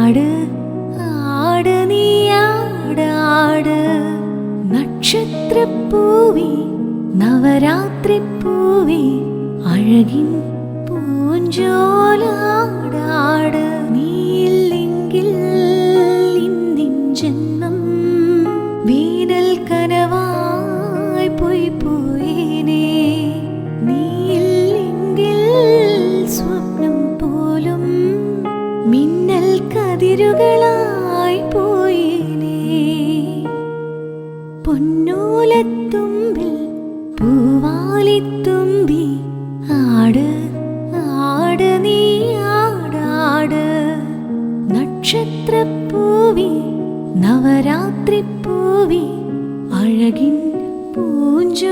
ആട് ആട് നീ ആടാട് നക്ഷത്രപ്പൂവി നവരാത്രിപ്പൂവി അഴകിൻ പൂഞ്ചോലാടാട് നീയില്ലെങ്കിൽ ഇന്നിൻ ജന്മം വേനൽ കനവായി പോയി പോയേനേ നീയില്ലെങ്കിൽ സ്വപ്നം പോലും മിന്നൽ കതിരുകളായി പോയേനേ പൊന്നോലത്തുമ്പിൽ പൂവാലിത്തുമ്പി ആട് ആട് നീ ആടാട് നക്ഷത്രപ്പൂവി നവരാത്രിപ്പൂവി അഴകിൻ പൂഞ്ചോലാടാട്